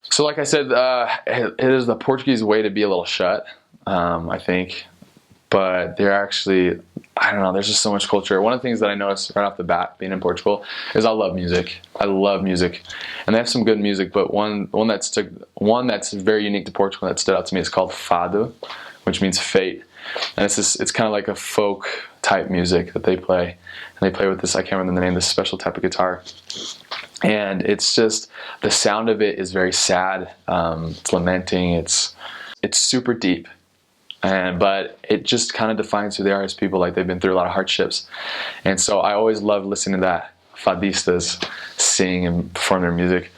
So like I said, it is the Portuguese way to be a little shut, I think. But they're actually, I don't know, there's just so much culture. One of the things that I noticed right off the bat being in Portugal is I love music. I love music. And they have some good music, but one that's very unique to Portugal that stood out to me is called fado, which means fate. And it's kind of like a folk type music that they play. And they play with this, I can't remember the name, this special type of guitar. And it's just, the sound of it is very sad. It's lamenting. It's super deep. But it just kind of defines who they are as people. Like, they've been through a lot of hardships. And so I always love listening to that, fadistas sing and perform their music,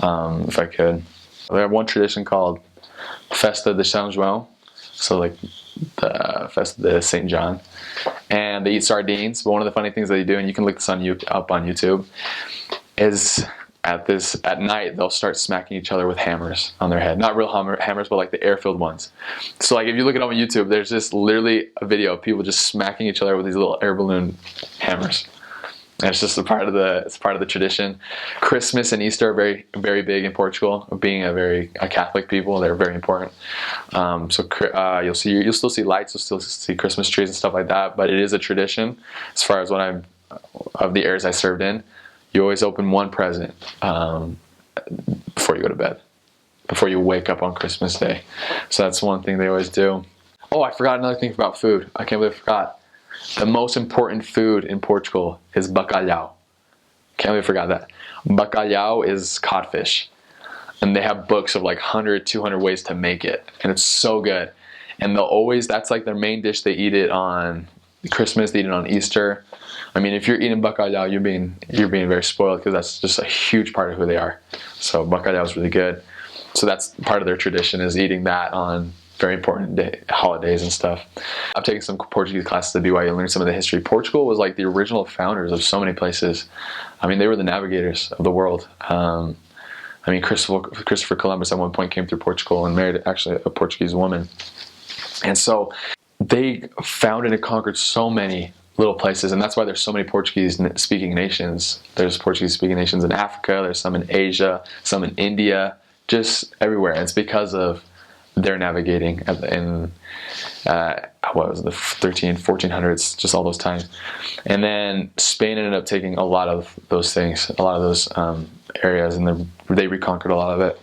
if I could. They have one tradition called Festa de São João, so like the Festa de Saint John. And they eat sardines. But one of the funny things that they do, and you can look this up on YouTube, is at night they'll start smacking each other with hammers on their head. Not real hammers, but like the air-filled ones. So like if you look it up on YouTube, there's just literally a video of people just smacking each other with these little air balloon hammers. And it's just a part of the tradition. Christmas and Easter are very, very big in Portugal. Being a Catholic people, they're very important. You'll still see lights, you'll still see Christmas trees and stuff like that. But it is a tradition. As far as of the areas I served in, you always open one present before you go to bed, before you wake up on Christmas Day. So that's one thing they always do. Oh, I forgot another thing about food. I can't believe I forgot. The most important food in Portugal is bacalhau. Can't believe I forgot that. Bacalhau is codfish. And they have books of like 100, 200 ways to make it. And it's so good. And that's like their main dish. They eat it on Christmas, they eat it on Easter. I mean, if you're eating bacalhau, you're being very spoiled, because that's just a huge part of who they are. So bacalhau is really good. So that's part of their tradition, is eating that on very important holidays and stuff. I've taken some Portuguese classes at BYU and learned some of the history. Portugal was like the original founders of so many places. I mean, they were the navigators of the world. I mean, Christopher Columbus at one point came through Portugal and married actually a Portuguese woman. And so they founded and conquered so many little places, and that's why there's so many Portuguese-speaking nations. There's Portuguese-speaking nations in Africa, there's some in Asia, some in India, just everywhere. And it's because of their navigating in what was it, the 1400s, just all those times. And then Spain ended up taking a lot of those things, a lot of those areas, and they reconquered a lot of it.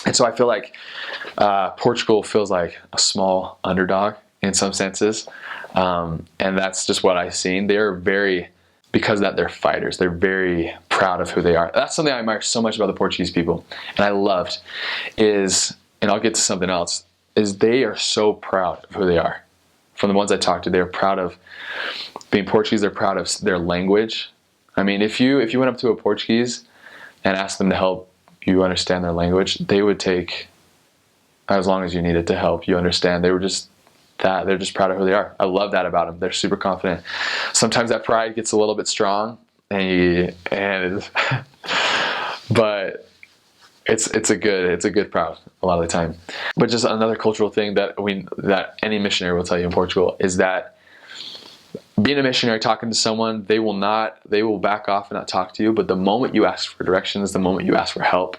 And so I feel like Portugal feels like a small underdog in some senses. And that's just what I've seen. Because of that, they're fighters. They're very proud of who they are. That's something I admire so much about the Portuguese people. And I loved and I'll get to something else, is they are so proud of who they are. From the ones I talked to, they're proud of being Portuguese. They're proud of their language. I mean, if you went up to a Portuguese and asked them to help you understand their language, they would take as long as you needed to help you understand. They're just proud of who they are. I love that about them. They're super confident. Sometimes that pride gets a little bit strong, but it's a good proud a lot of the time. But just another cultural thing that any missionary will tell you in Portugal is that being a missionary, talking to someone, they will back off and not talk to you. But the moment you ask for directions, the moment you ask for help,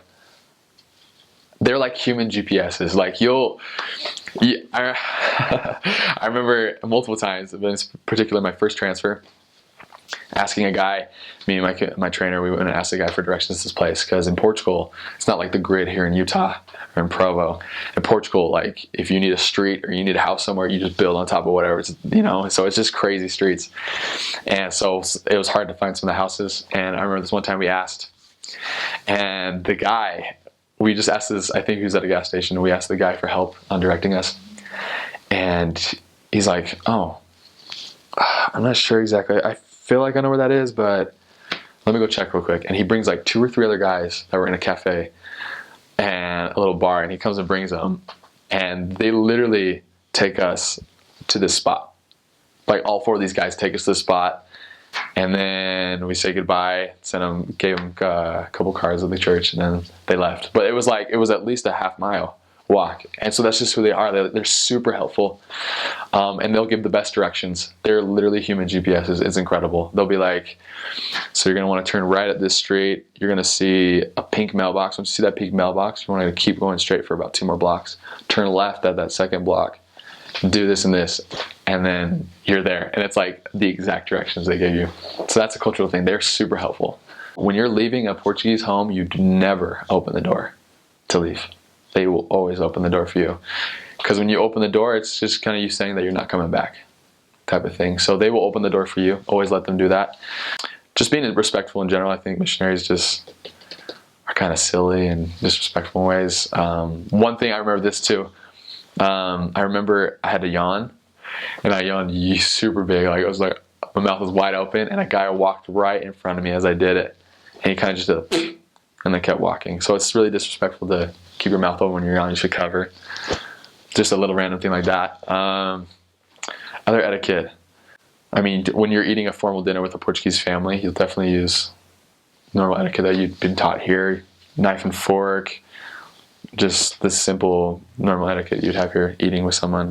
they're like human GPSs. Like I remember multiple times, but in particular my first transfer, asking a guy, me and my trainer, we went and asked a guy for directions to this place, because in Portugal, it's not like the grid here in Utah or in Provo. In Portugal, like if you need a street or you need a house somewhere, you just build on top of whatever, so it's just crazy streets. And so it was hard to find some of the houses. And I remember this one time we asked, and the guy, we just asked this, I think he was at a gas station, and we asked the guy for help on directing us. And he's like, oh, I'm not sure exactly. I feel like I know where that is, but let me go check real quick. And he brings like 2 or 3 other guys that were in a cafe and a little bar, and he comes and brings them. And they literally take us to this spot. Like all 4 of these guys take us to the spot. And then we say goodbye, gave them a couple cards of the church, and then they left. But it was at least a half mile walk. And so that's just who they are. They're super helpful, and they'll give the best directions. They're literally human GPSs. It's incredible. They'll be like, so you're going to want to turn right at this street. You're going to see a pink mailbox. Once you see that pink mailbox, you want to keep going straight for about 2 more blocks. Turn left at that second block. Do this and this, and then you're there. And it's like the exact directions they give you. So that's a cultural thing. They're super helpful. When you're leaving a Portuguese home, you never open the door to leave. They will always open the door for you. Because when you open the door, it's just kind of you saying that you're not coming back type of thing. So they will open the door for you. Always let them do that. Just being respectful in general. I think missionaries just are kind of silly and disrespectful in ways. One thing I remember this too. I remember I had to yawn, and I yawned super big. Like it was like my mouth was wide open, and a guy walked right in front of me as I did it, and he kind of just did, and then kept walking. So it's really disrespectful to keep your mouth open when you're yawning. You should cover. Just a little random thing like that. Other etiquette. I mean, when you're eating a formal dinner with a Portuguese family, you'll definitely use normal etiquette that you've been taught here. Knife and fork. Just the simple normal etiquette you'd have here eating with someone.